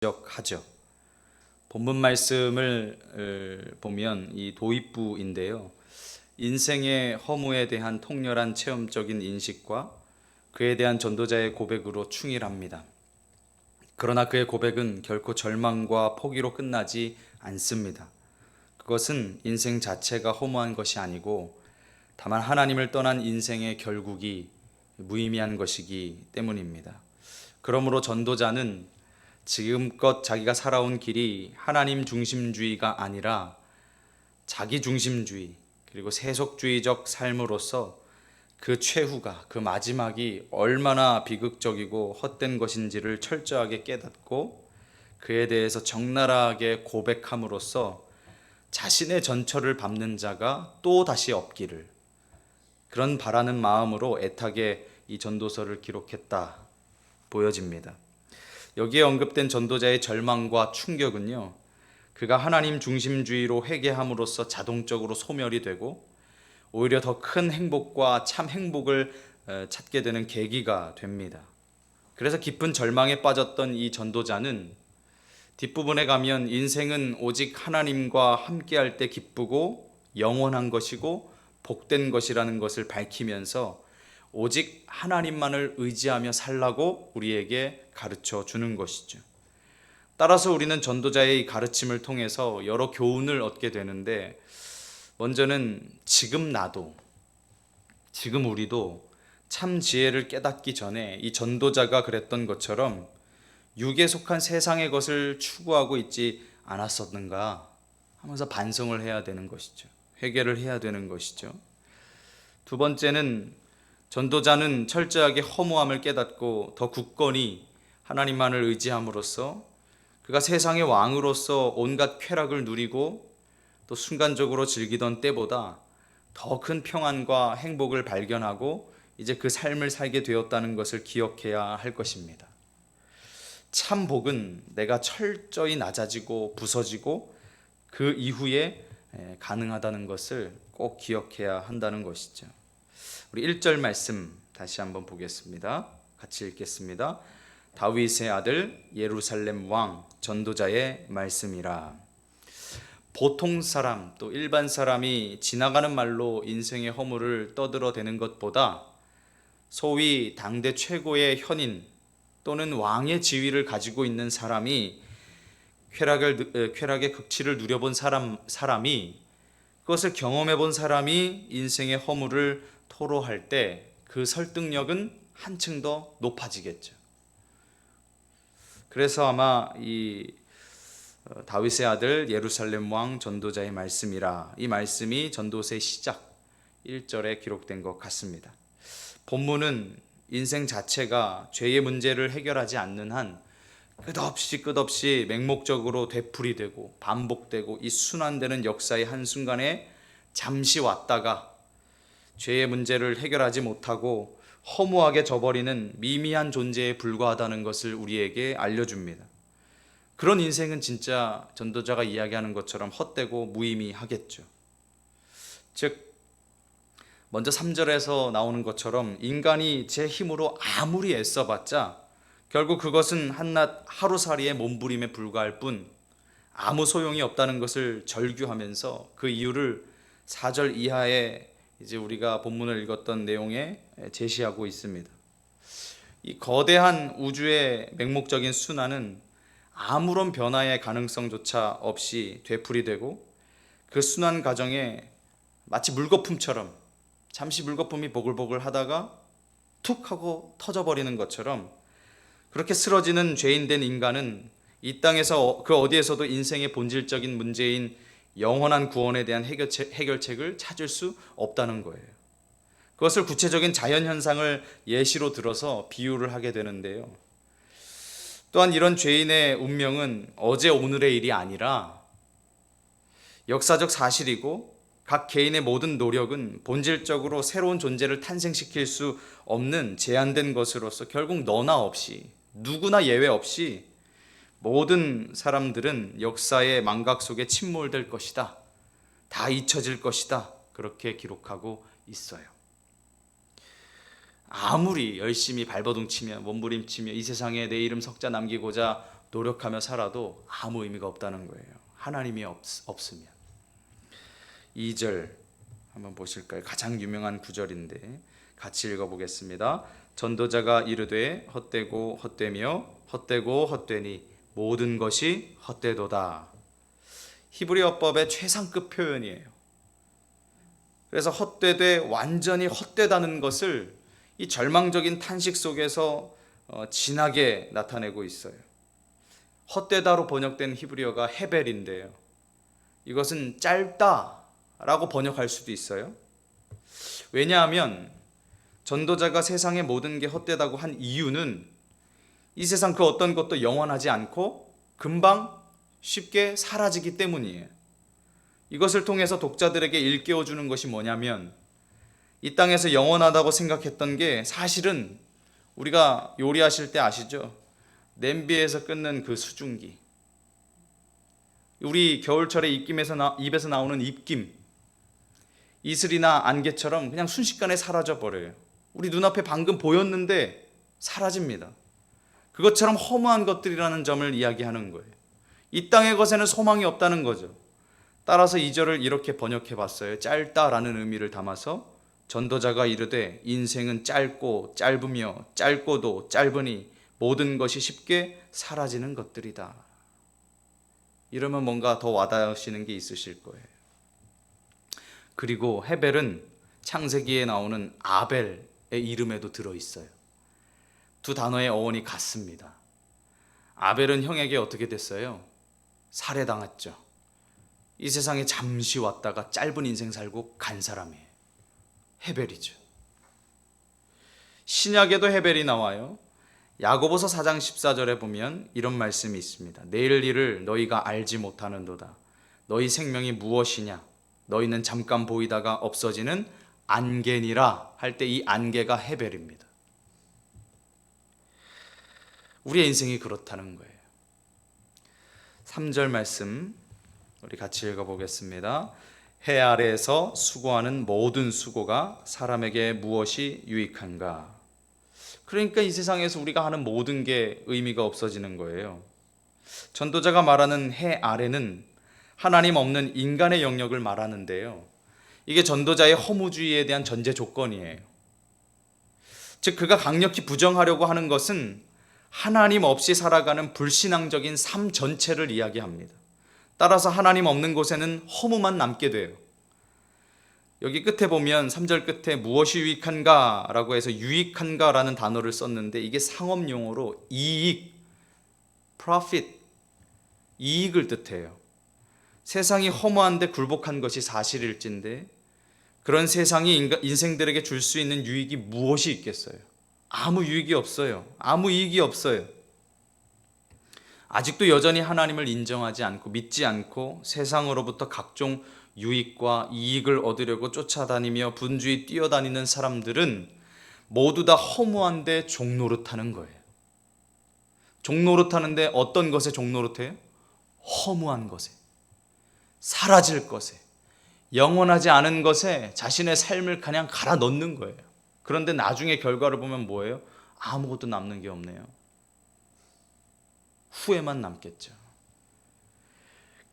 지적하죠. 본문 말씀을 보면 이 도입부인데요. 인생의 허무에 대한 통렬한 체험적인 인식과 그에 대한 전도자의 고백으로 충일합니다. 그러나 그의 고백은 결코 절망과 포기로 끝나지 않습니다. 그것은 인생 자체가 허무한 것이 아니고 다만 하나님을 떠난 인생의 결국이 무의미한 것이기 때문입니다. 그러므로 전도자는 지금껏 자기가 살아온 길이 하나님 중심주의가 아니라 자기 중심주의 그리고 세속주의적 삶으로서 그 최후가, 그 마지막이 얼마나 비극적이고 헛된 것인지를 철저하게 깨닫고 그에 대해서 적나라하게 고백함으로써 자신의 전철을 밟는 자가 또 다시 없기를, 그런 바라는 마음으로 애타게 이 전도서를 기록했다 보여집니다. 여기에 언급된 전도자의 절망과 충격은요, 그가 하나님 중심주의로 회개함으로써 자동적으로 소멸이 되고 오히려 더 큰 행복과 참 행복을 찾게 되는 계기가 됩니다. 그래서 깊은 절망에 빠졌던 이 전도자는 뒷부분에 가면 인생은 오직 하나님과 함께할 때 기쁘고 영원한 것이고 복된 것이라는 것을 밝히면서 오직 하나님만을 의지하며 살라고 우리에게 가르쳐 주는 것이죠. 따라서 우리는 전도자의 가르침을 통해서 여러 교훈을 얻게 되는데, 먼저는 지금 나도, 지금 우리도 참 지혜를 깨닫기 전에 이 전도자가 그랬던 것처럼 육에 속한 세상의 것을 추구하고 있지 않았었는가 하면서 반성을 해야 되는 것이죠. 회개를 해야 되는 것이죠. 두 번째는 전도자는 철저하게 허무함을 깨닫고 더 굳건히 하나님만을 의지함으로써 그가 세상의 왕으로서 온갖 쾌락을 누리고 또 순간적으로 즐기던 때보다 더 큰 평안과 행복을 발견하고 이제 그 삶을 살게 되었다는 것을 기억해야 할 것입니다. 참 복은 내가 철저히 낮아지고 부서지고 그 이후에 가능하다는 것을 꼭 기억해야 한다는 것이죠. 우리 1절 말씀 다시 한번 보겠습니다. 같이 읽겠습니다. 다윗의 아들 예루살렘 왕 전도자의 말씀이라. 보통 사람 또 일반 사람이 지나가는 말로 인생의 허물을 떠들어대는 것보다 소위 당대 최고의 현인 또는 왕의 지위를 가지고 있는 사람이 쾌락의 극치를 누려본 사람이 그것을 경험해 본 사람이 인생의 허물을 토로할 때 그 설득력은 한층 더 높아지겠죠. 그래서 아마 이 다윗의 아들 예루살렘 왕 전도자의 말씀이라, 이 말씀이 전도서의 시작 1절에 기록된 것 같습니다. 본문은 인생 자체가 죄의 문제를 해결하지 않는 한 끝없이 맹목적으로 되풀이되고 반복되고 이 순환되는 역사의 한순간에 잠시 왔다가 죄의 문제를 해결하지 못하고 허무하게 져버리는 미미한 존재에 불과하다는 것을 우리에게 알려줍니다. 그런 인생은 진짜 전도자가 이야기하는 것처럼 헛되고 무의미하겠죠. 즉 먼저 3절에서 나오는 것처럼 인간이 제 힘으로 아무리 애써봤자 결국 그것은 한낱 하루살이의 몸부림에 불과할 뿐 아무 소용이 없다는 것을 절규하면서 그 이유를 4절 이하에 이제 우리가 본문을 읽었던 내용에 제시하고 있습니다. 이 거대한 우주의 맹목적인 순환은 아무런 변화의 가능성조차 없이 되풀이되고 그 순환 과정에 마치 물거품처럼 잠시 물거품이 보글보글 하다가 툭 하고 터져버리는 것처럼 그렇게 쓰러지는 죄인된 인간은 이 땅에서 그 어디에서도 인생의 본질적인 문제인 영원한 구원에 대한 해결책을 찾을 수 없다는 거예요. 그것을 구체적인 자연현상을 예시로 들어서 비유를 하게 되는데요. 또한 이런 죄인의 운명은 어제 오늘의 일이 아니라 역사적 사실이고 각 개인의 모든 노력은 본질적으로 새로운 존재를 탄생시킬 수 없는 제한된 것으로서 결국 너나 없이 누구나 예외 없이 모든 사람들은 역사의 망각 속에 침몰될 것이다. 다 잊혀질 것이다. 그렇게 기록하고 있어요. 아무리 열심히 발버둥치며 몸부림치며 이 세상에 내 이름 석자 남기고자 노력하며 살아도 아무 의미가 없다는 거예요. 하나님이 없으면. 2절 한번 보실까요? 가장 유명한 구절인데 같이 읽어보겠습니다. 전도자가 이르되 헛되고 헛되며 헛되고 헛되니 모든 것이 헛되도다. 히브리어법의 최상급 표현이에요. 그래서 헛되되 완전히 헛되다는 것을 이 절망적인 탄식 속에서 진하게 나타내고 있어요. 헛되다로 번역된 히브리어가 헤벨인데요. 이것은 짧다라고 번역할 수도 있어요. 왜냐하면 전도자가 세상의 모든 게 헛되다고 한 이유는 이 세상 그 어떤 것도 영원하지 않고 금방 쉽게 사라지기 때문이에요. 이것을 통해서 독자들에게 일깨워 주는 것이 뭐냐면 이 땅에서 영원하다고 생각했던 게 사실은 우리가 요리하실 때 아시죠? 냄비에서 끓는 그 수증기, 우리 겨울철에 입에서 나오는 입김, 이슬이나 안개처럼 그냥 순식간에 사라져 버려요. 우리 눈앞에 방금 보였는데 사라집니다. 그것처럼 허무한 것들이라는 점을 이야기하는 거예요. 이 땅의 것에는 소망이 없다는 거죠. 따라서 2절을 이렇게 번역해 봤어요. 짧다라는 의미를 담아서 전도자가 이르되 인생은 짧고 짧으며 짧고도 짧으니 모든 것이 쉽게 사라지는 것들이다. 이러면 뭔가 더 와닿으시는 게 있으실 거예요. 그리고 헤벨은 창세기에 나오는 아벨의 이름에도 들어있어요. 두 단어의 어원이 같습니다. 아벨은 형에게 어떻게 됐어요? 살해당했죠. 이 세상에 잠시 왔다가 짧은 인생 살고 간 사람이에요. 헤벨이죠. 신약에도 헤벨이 나와요. 야고보서 4장 14절에 보면 이런 말씀이 있습니다. 내일 일을 너희가 알지 못하는도다. 너희 생명이 무엇이냐? 너희는 잠깐 보이다가 없어지는 안개니라 할 때 이 안개가 헤벨입니다. 우리의 인생이 그렇다는 거예요. 3절 말씀 우리 같이 읽어보겠습니다. 해 아래에서 수고하는 모든 수고가 사람에게 무엇이 유익한가? 그러니까 이 세상에서 우리가 하는 모든 게 의미가 없어지는 거예요. 전도자가 말하는 해 아래는 하나님 없는 인간의 영역을 말하는데요. 이게 전도자의 허무주의에 대한 전제 조건이에요. 즉 그가 강력히 부정하려고 하는 것은 하나님 없이 살아가는 불신앙적인 삶 전체를 이야기합니다. 따라서 하나님 없는 곳에는 허무만 남게 돼요. 여기 끝에 보면 3절 끝에 무엇이 유익한가 라고 해서 유익한가 라는 단어를 썼는데 이게 상업용어로 이익, profit, 이익을 뜻해요. 세상이 허무한데 굴복한 것이 사실일진데 그런 세상이 인생들에게 줄 수 있는 유익이 무엇이 있겠어요? 아무 유익이 없어요. 아무 이익이 없어요. 아직도 여전히 하나님을 인정하지 않고 믿지 않고 세상으로부터 각종 유익과 이익을 얻으려고 쫓아다니며 분주히 뛰어다니는 사람들은 모두 다 허무한데 종노릇하는 거예요. 종노릇하는데 어떤 것에 종노릇해요? 허무한 것에, 사라질 것에, 영원하지 않은 것에 자신의 삶을 그냥 갈아 넣는 거예요. 그런데 나중에 결과를 보면 뭐예요? 아무것도 남는 게 없네요. 후회만 남겠죠.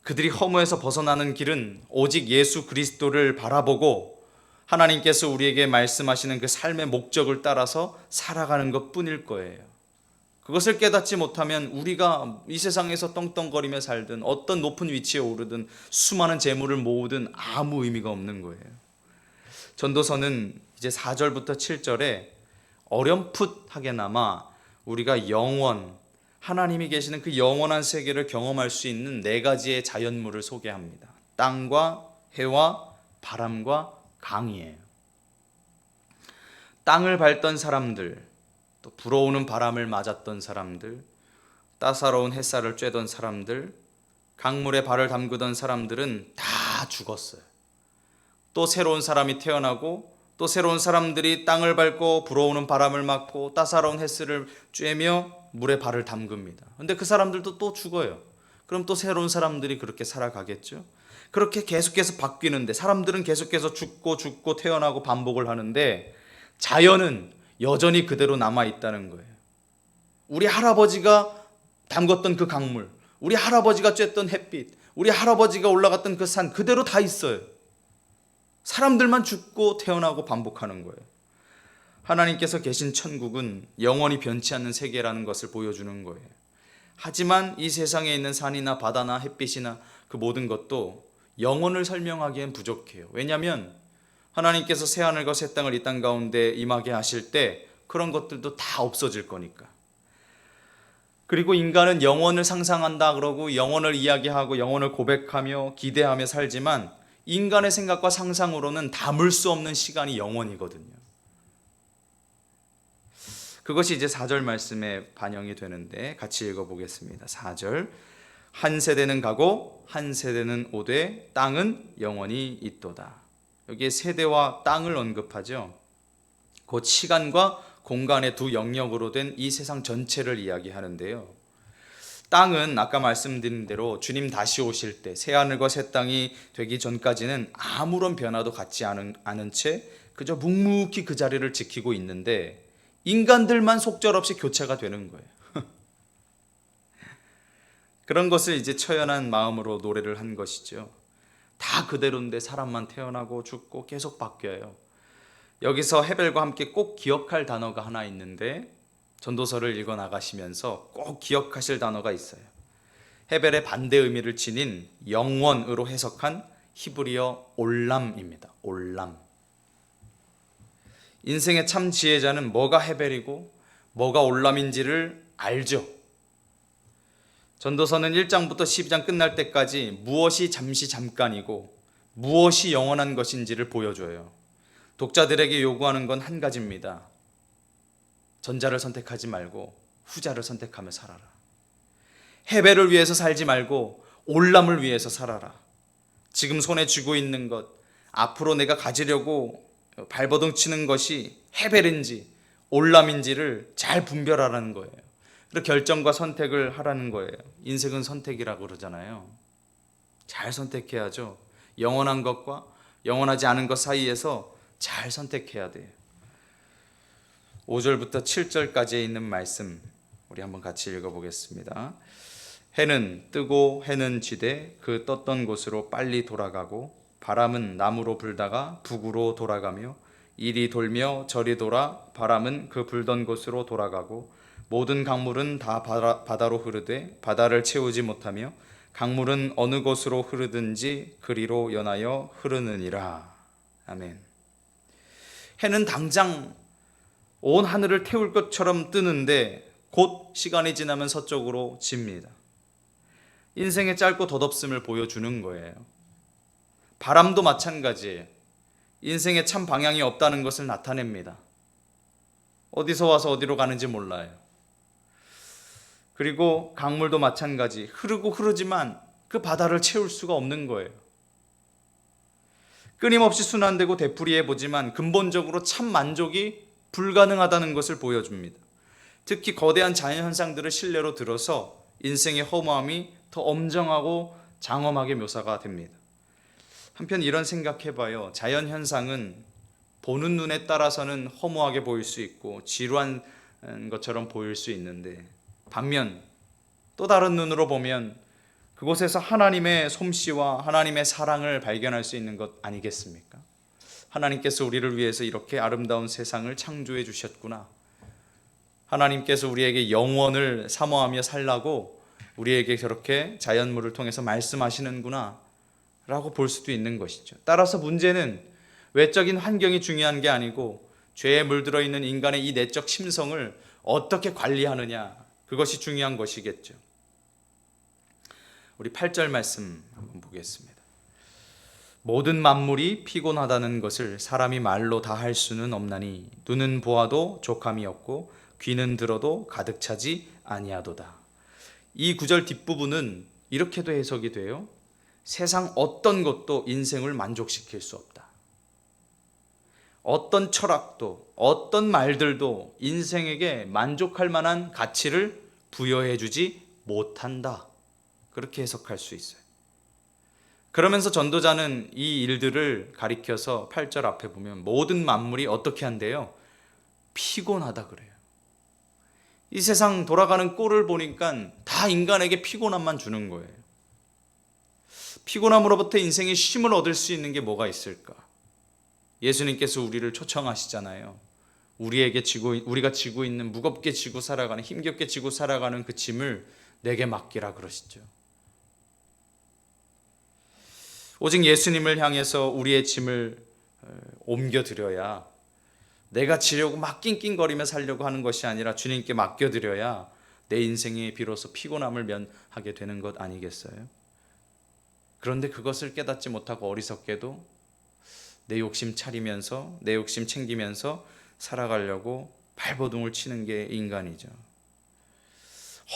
그들이 허무에서 벗어나는 길은 오직 예수 그리스도를 바라보고 하나님께서 우리에게 말씀하시는 그 삶의 목적을 따라서 살아가는 것뿐일 거예요. 그것을 깨닫지 못하면 우리가 이 세상에서 떵떵거리며 살든 어떤 높은 위치에 오르든 수많은 재물을 모으든 아무 의미가 없는 거예요. 전도서는 이제 4절부터 7절에 어렴풋하게나마 우리가 영원, 하나님이 계시는 그 영원한 세계를 경험할 수 있는 4가지의 자연물을 소개합니다. 땅과 해와 바람과 강이에요. 땅을 밟던 사람들, 또 불어오는 바람을 맞았던 사람들, 따사로운 햇살을 쬐던 사람들, 강물에 발을 담그던 사람들은 다 죽었어요. 또 새로운 사람이 태어나고 또 새로운 사람들이 땅을 밟고 불어오는 바람을 맞고 따사로운 햇살을 쬐며 물에 발을 담급니다. 근데 그 사람들도 또 죽어요. 그럼 또 새로운 사람들이 그렇게 살아가겠죠. 그렇게 계속해서 바뀌는데 사람들은 계속해서 죽고 태어나고 반복을 하는데 자연은 여전히 그대로 남아있다는 거예요. 우리 할아버지가 담궜던 그 강물, 우리 할아버지가 쬐던 햇빛, 우리 할아버지가 올라갔던 그 산 그대로 다 있어요. 사람들만 죽고 태어나고 반복하는 거예요. 하나님께서 계신 천국은 영원히 변치 않는 세계라는 것을 보여주는 거예요. 하지만 이 세상에 있는 산이나 바다나 햇빛이나 그 모든 것도 영혼을 설명하기엔 부족해요. 왜냐하면 하나님께서 새하늘과 새 땅을 이 땅 가운데 임하게 하실 때 그런 것들도 다 없어질 거니까. 그리고 인간은 영혼을 상상한다 그러고 영혼을 이야기하고 영혼을 고백하며 기대하며 살지만 인간의 생각과 상상으로는 담을 수 없는 시간이 영원이거든요. 그것이 이제 4절 말씀에 반영이 되는데 같이 읽어보겠습니다. 4절, 한 세대는 가고 한 세대는 오되 땅은 영원히 있도다. 여기에 세대와 땅을 언급하죠. 곧 시간과 공간의 두 영역으로 된 이 세상 전체를 이야기하는데요. 땅은 아까 말씀드린 대로 주님 다시 오실 때 새하늘과 새 땅이 되기 전까지는 아무런 변화도 갖지 않은 채 그저 묵묵히 그 자리를 지키고 있는데 인간들만 속절없이 교체가 되는 거예요. 그런 것을 이제 처연한 마음으로 노래를 한 것이죠. 다 그대로인데 사람만 태어나고 죽고 계속 바뀌어요. 여기서 헤벨과 함께 꼭 기억할 단어가 하나 있는데 전도서를 읽어 나가시면서 꼭 기억하실 단어가 있어요. 헤벨의 반대 의미를 지닌 영원으로 해석한 히브리어 올람입니다. 올람. 인생의 참 지혜자는 뭐가 헤벨이고 뭐가 올람인지를 알죠. 전도서는 1장부터 12장 끝날 때까지 무엇이 잠시 잠깐이고 무엇이 영원한 것인지를 보여줘요. 독자들에게 요구하는 건 한 가지입니다. 전자를 선택하지 말고 후자를 선택하며 살아라. 헤벨을 위해서 살지 말고 올람을 위해서 살아라. 지금 손에 쥐고 있는 것, 앞으로 내가 가지려고 발버둥 치는 것이 헤벨인지 올람인지를 잘 분별하라는 거예요. 그리고 결정과 선택을 하라는 거예요. 인생은 선택이라고 그러잖아요. 잘 선택해야죠. 영원한 것과 영원하지 않은 것 사이에서 잘 선택해야 돼요. 5절부터 7절까지에 있는 말씀 우리 한번 같이 읽어보겠습니다. 해는 뜨고 해는 지되 그 떴던 곳으로 빨리 돌아가고 바람은 남으로 불다가 북으로 돌아가며 이리 돌며 저리 돌아 바람은 그 불던 곳으로 돌아가고 모든 강물은 다 바다로 흐르되 바다를 채우지 못하며 강물은 어느 곳으로 흐르든지 그리로 연하여 흐르느니라. 아멘. 해는 당장 온 하늘을 태울 것처럼 뜨는데 곧 시간이 지나면 서쪽으로 집니다. 인생의 짧고 덧없음을 보여주는 거예요. 바람도 마찬가지예요. 인생에 참 방향이 없다는 것을 나타냅니다. 어디서 와서 어디로 가는지 몰라요. 그리고 강물도 마찬가지. 흐르고 흐르지만 그 바다를 채울 수가 없는 거예요. 끊임없이 순환되고 되풀이해 보지만 근본적으로 참 만족이 불가능하다는 것을 보여줍니다. 특히 거대한 자연현상들을 실내로 들어서 인생의 허무함이 더 엄정하고 장엄하게 묘사가 됩니다. 한편 이런 생각해봐요. 자연현상은 보는 눈에 따라서는 허무하게 보일 수 있고 지루한 것처럼 보일 수 있는데 반면 또 다른 눈으로 보면 그곳에서 하나님의 솜씨와 하나님의 사랑을 발견할 수 있는 것 아니겠습니까? 하나님께서 우리를 위해서 이렇게 아름다운 세상을 창조해 주셨구나. 하나님께서 우리에게 영원을 사모하며 살라고 우리에게 저렇게 자연물을 통해서 말씀하시는구나 라고 볼 수도 있는 것이죠. 따라서 문제는 외적인 환경이 중요한 게 아니고 죄에 물들어 있는 인간의 이 내적 심성을 어떻게 관리하느냐, 그것이 중요한 것이겠죠. 우리 8절 말씀 한번 보겠습니다. 모든 만물이 피곤하다는 것을 사람이 말로 다 할 수는 없나니 눈은 보아도 족함이 없고 귀는 들어도 가득 차지 아니하도다. 이 구절 뒷부분은 이렇게도 해석이 돼요. 세상 어떤 것도 인생을 만족시킬 수 없다. 어떤 철학도 어떤 말들도 인생에게 만족할 만한 가치를 부여해 주지 못한다. 그렇게 해석할 수 있어요. 그러면서 전도자는 이 일들을 가리켜서 8절 앞에 보면 모든 만물이 어떻게 한대요? 피곤하다 그래요. 이 세상 돌아가는 꼴을 보니까 다 인간에게 피곤함만 주는 거예요. 피곤함으로부터 인생의 쉼을 얻을 수 있는 게 뭐가 있을까? 예수님께서 우리를 초청하시잖아요. 우리가 지고 있는, 무겁게 지고 살아가는, 힘겹게 지고 살아가는 그 짐을 내게 맡기라 그러시죠. 오직 예수님을 향해서 우리의 짐을 옮겨드려야, 내가 지려고 막 낑낑거리며 살려고 하는 것이 아니라 주님께 맡겨드려야 내 인생에 비로소 피곤함을 면하게 되는 것 아니겠어요? 그런데 그것을 깨닫지 못하고 어리석게도 내 욕심 차리면서, 내 욕심 챙기면서 살아가려고 발버둥을 치는 게 인간이죠.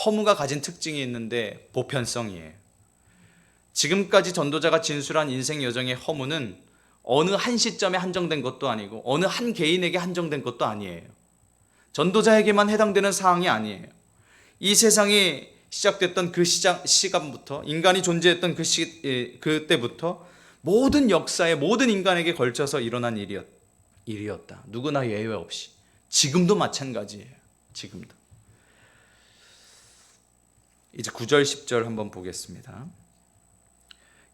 허무가 가진 특징이 있는데 보편성이에요. 지금까지 전도자가 진술한 인생 여정의 허무는 어느 한 시점에 한정된 것도 아니고 어느 한 개인에게 한정된 것도 아니에요. 전도자에게만 해당되는 사항이 아니에요. 이 세상이 시작됐던 그 시간부터, 인간이 존재했던 그때부터 모든 역사에, 모든 인간에게 걸쳐서 일어난 일이었다. 누구나 예외 없이. 지금도 마찬가지예요. 지금도. 이제 9절 10절 한번 보겠습니다.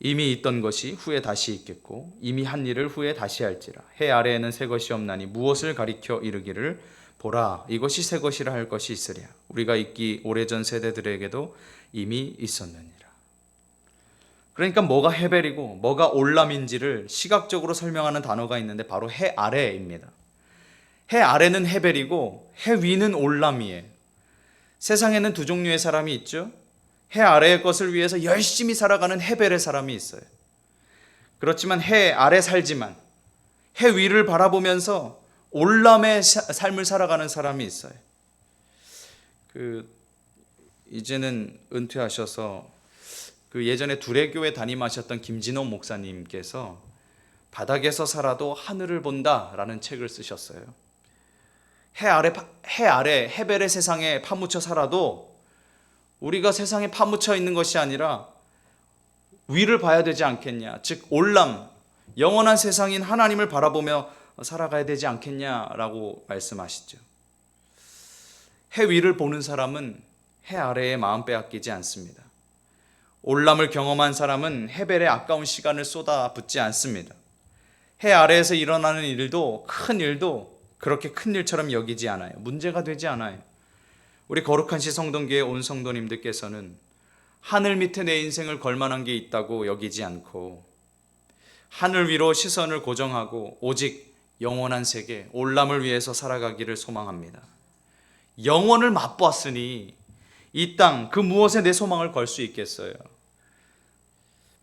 이미 있던 것이 후에 다시 있겠고 이미 한 일을 후에 다시 할지라. 해 아래에는 새 것이 없나니 무엇을 가리켜 이르기를 보라 이것이 새 것이라 할 것이 있으랴. 우리가 있기 오래전 세대들에게도 이미 있었느니라. 그러니까 뭐가 헤벨이고 뭐가 올람인지를 시각적으로 설명하는 단어가 있는데 바로 해 아래입니다. 해 아래는 헤벨이고 해 위는 올람이에요. 세상에는 두 종류의 사람이 있죠. 해 아래의 것을 위해서 열심히 살아가는 헤벨의 사람이 있어요. 그렇지만 해 아래 살지만 해 위를 바라보면서 올람의 삶을 살아가는 사람이 있어요. 이제는 은퇴하셔서 예전에 두레교회 담임하셨던 김진호 목사님께서 바닥에서 살아도 하늘을 본다라는 책을 쓰셨어요. 해 아래 헤벨의 세상에 파묻혀 살아도 우리가 세상에 파묻혀 있는 것이 아니라 위를 봐야 되지 않겠냐. 즉 올람, 영원한 세상인 하나님을 바라보며 살아가야 되지 않겠냐라고 말씀하시죠. 해 위를 보는 사람은 해 아래에 마음 빼앗기지 않습니다. 올람을 경험한 사람은 헤벨에 아까운 시간을 쏟아붓지 않습니다. 해 아래에서 일어나는 일도, 큰 일도 그렇게 큰 일처럼 여기지 않아요. 문제가 되지 않아요. 우리 거룩한 시 성동교회 온 성도님들께서는 하늘 밑에 내 인생을 걸만한 게 있다고 여기지 않고 하늘 위로 시선을 고정하고 오직 영원한 세계, 올람을 위해서 살아가기를 소망합니다. 영원을 맛보았으니 이 땅 그 무엇에 내 소망을 걸 수 있겠어요?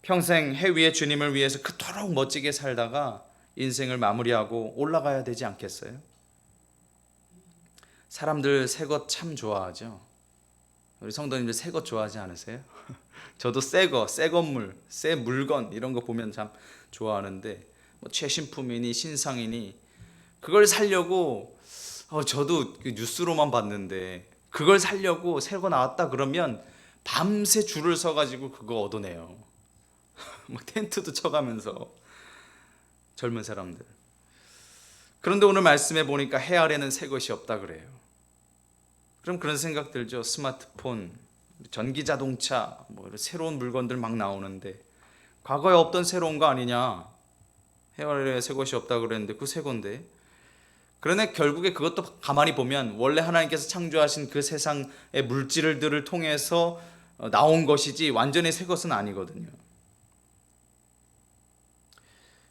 평생 해 위의 주님을 위해서 그토록 멋지게 살다가 인생을 마무리하고 올라가야 되지 않겠어요? 사람들 새 것 참 좋아하죠. 우리 성도님들 새 것 좋아하지 않으세요? 저도 새 건물, 새 물건 이런 거 보면 참 좋아하는데 최신품이니 신상이니 그걸 살려고 저도 뉴스로만 봤는데 그걸 살려고 새 거 나왔다 그러면 밤새 줄을 서가지고 그거 얻어내요. 막 텐트도 쳐가면서 젊은 사람들. 그런데 오늘 말씀해 보니까 해 아래는 새 것이 없다 그래요. 그럼 그런 생각 들죠. 스마트폰, 전기자동차, 새로운 물건들 막 나오는데 과거에 없던 새로운 거 아니냐. 해 아래에 새 것이 없다 그랬는데 그 새 건데. 그러나 결국에 그것도 가만히 보면 원래 하나님께서 창조하신 그 세상의 물질들을 통해서 나온 것이지 완전히 새 것은 아니거든요.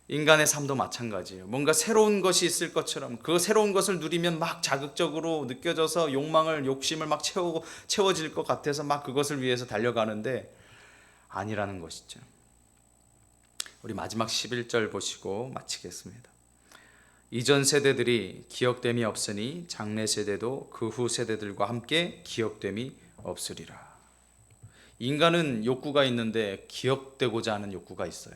인간의 삶도 마찬가지예요. 뭔가 새로운 것이 있을 것처럼 그 새로운 것을 누리면 막 자극적으로 느껴져서 욕심을 막 채워질 것 같아서 막 그것을 위해서 달려가는데 아니라는 것이죠. 우리 마지막 11절 보시고 마치겠습니다. 이전 세대들이 기억됨이 없으니 장래 세대도 그 후 세대들과 함께 기억됨이 없으리라. 인간은 욕구가 있는데 기억되고자 하는 욕구가 있어요.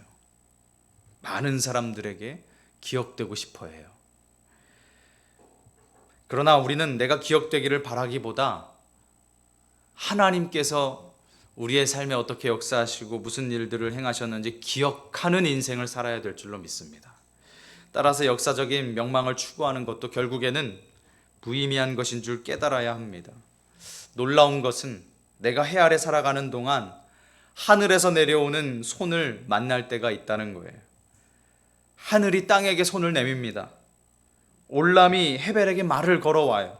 많은 사람들에게 기억되고 싶어 해요. 그러나 우리는 내가 기억되기를 바라기보다 하나님께서 우리의 삶에 어떻게 역사하시고 무슨 일들을 행하셨는지 기억하는 인생을 살아야 될 줄로 믿습니다. 따라서 역사적인 명망을 추구하는 것도 결국에는 무의미한 것인 줄 깨달아야 합니다. 놀라운 것은 내가 해 아래 살아가는 동안 하늘에서 내려오는 손을 만날 때가 있다는 거예요. 하늘이 땅에게 손을 내밉니다. 올람이 헤벨에게 말을 걸어와요.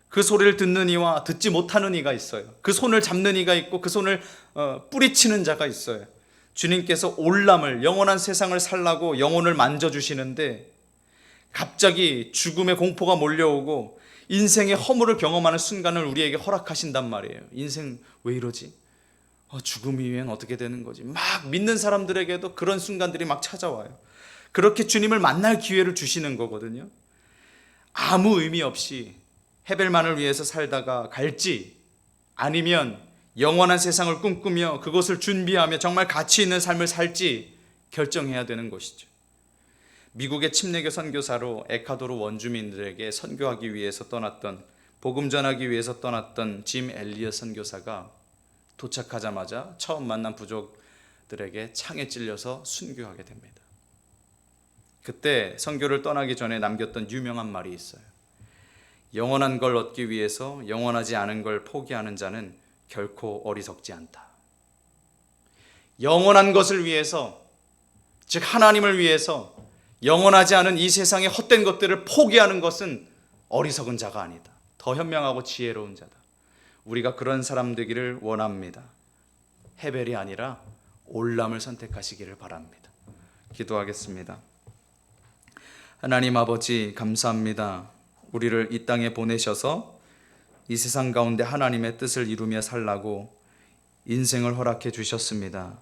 그 소리를 듣는 이와 듣지 못하는 이가 있어요. 그 손을 잡는 이가 있고 그 손을 뿌리치는 자가 있어요. 주님께서 올람을, 영원한 세상을 살라고 영혼을 만져주시는데 갑자기 죽음의 공포가 몰려오고 인생의 허물을 경험하는 순간을 우리에게 허락하신단 말이에요. 인생 왜 이러지? 죽음 이후엔 어떻게 되는 거지? 막 믿는 사람들에게도 그런 순간들이 막 찾아와요. 그렇게 주님을 만날 기회를 주시는 거거든요. 아무 의미 없이 헤벨만을 위해서 살다가 갈지, 아니면 영원한 세상을 꿈꾸며 그것을 준비하며 정말 가치 있는 삶을 살지 결정해야 되는 것이죠. 미국의 침례교 선교사로 에콰도르 원주민들에게 선교하기 위해서 떠났던, 복음 전하기 위해서 떠났던 짐 엘리엇 선교사가 도착하자마자 처음 만난 부족들에게 창에 찔려서 순교하게 됩니다. 그때 선교를 떠나기 전에 남겼던 유명한 말이 있어요. 영원한 걸 얻기 위해서 영원하지 않은 걸 포기하는 자는 결코 어리석지 않다. 영원한 것을 위해서, 즉 하나님을 위해서 영원하지 않은 이 세상의 헛된 것들을 포기하는 것은 어리석은 자가 아니다. 더 현명하고 지혜로운 자다. 우리가 그런 사람 되기를 원합니다. 헤벨이 아니라 올람을 선택하시기를 바랍니다. 기도하겠습니다. 하나님 아버지, 감사합니다. 우리를 이 땅에 보내셔서 이 세상 가운데 하나님의 뜻을 이루며 살라고 인생을 허락해 주셨습니다.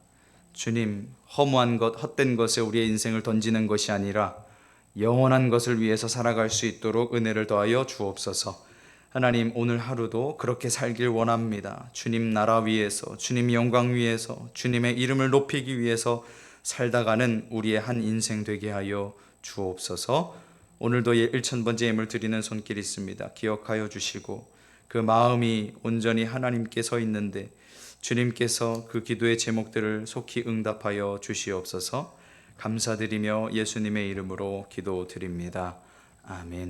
주님, 허무한 것, 헛된 것에 우리의 인생을 던지는 것이 아니라 영원한 것을 위해서 살아갈 수 있도록 은혜를 더하여 주옵소서. 하나님, 오늘 하루도 그렇게 살길 원합니다. 주님 나라 위해서, 주님 영광 위해서, 주님의 이름을 높이기 위해서 살다가는 우리의 한 인생 되게 하여 주옵소서. 오늘도 1000번째 예물 드리는 손길 있습니다. 기억하여 주시고 그 마음이 온전히 하나님께 서 있는데 주님께서 그 기도의 제목들을 속히 응답하여 주시옵소서. 감사드리며 예수님의 이름으로 기도드립니다. 아멘.